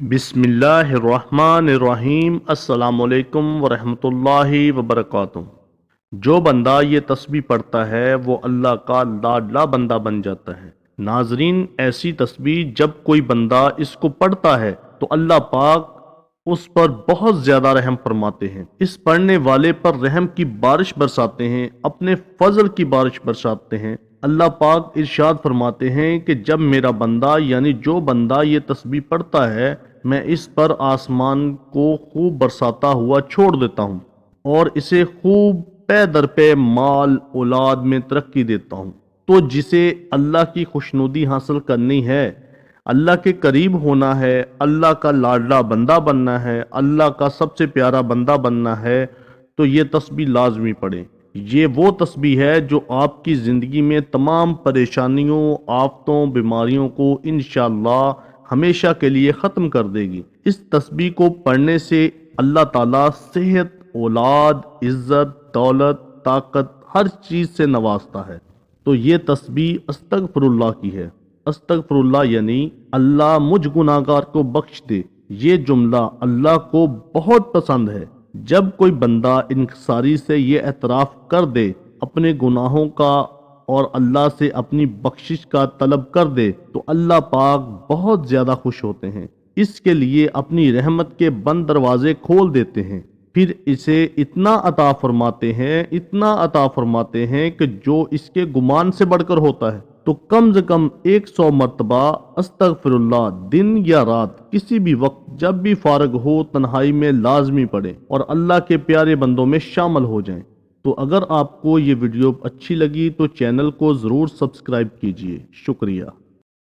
बिस्मिल्लाहिर्रहमानिर्रहीम। अस्सलाम वालेकुम वरहमतुल्लाहि वबरकातुहू। जो बंदा ये तस्बीह पढ़ता है वो अल्लाह का लाडला बंदा बन जाता है। नाजरीन, ऐसी तस्बीह जब कोई बंदा इसको पढ़ता है तो अल्लाह पाक उस पर बहुत ज्यादा रहम फरमाते हैं। इस पढ़ने वाले पर रहम की बारिश बरसाते हैं, अपने फजल की बारिश बरसाते हैं। अल्लाह पाक इरशाद फरमाते हैं कि जब मेरा बंदा यानी जो बंदा ये तस्बीह पढ़ता है, मैं इस पर आसमान को खूब बरसाता हुआ छोड़ देता हूँ और इसे खूब पे दर पे माल औलाद में तरक्की देता हूँ। तो जिसे अल्लाह की खुशनुदी हासिल करनी है, अल्लाह के करीब होना है, अल्लाह का लाडला बंदा बनना है, अल्लाह का सबसे प्यारा बंदा बनना है, तो ये तस्बीह लाजमी पढ़ें। ये वो तस्बीह है जो आपकी ज़िंदगी में तमाम परेशानियों, आफतों, बीमारियों को इंशाअल्लाह हमेशा के लिए ख़त्म कर देगी। इस तस्बीह को पढ़ने से अल्लाह ताला सेहत, औलाद, इज़्ज़त, दौलत, ताकत हर चीज़ से नवाजता है। तो ये तस्बीह अस्तगफिरुल्लाह की है। अस्तगफिरुल्लाह यानी अल्लाह मुझ गुनाहगार को बख्श दे। ये जुमला अल्लाह को बहुत पसंद है। जब कोई बंदा इनसारी से ये एतराफ़ कर दे अपने गुनाहों का और अल्लाह से अपनी बख्शिश का तलब कर दे तो अल्लाह पाक बहुत ज़्यादा खुश होते हैं। इसके लिए अपनी रहमत के बंद दरवाजे खोल देते हैं, फिर इसे इतना अता फरमाते हैं, इतना अता फरमाते हैं कि जो इसके गुमान से बढ़कर होता है। तो कम से कम 100 मरतबा अस्तगफिरुल्लाह दिन या रात किसी भी वक्त जब भी फारग हो तन्हाई में लाजमी पढ़ें और अल्लाह के प्यारे बंदों में शामिल हो जाएं। तो अगर आपको ये वीडियो अच्छी लगी तो चैनल को ज़रूर सब्सक्राइब कीजिए। शुक्रिया।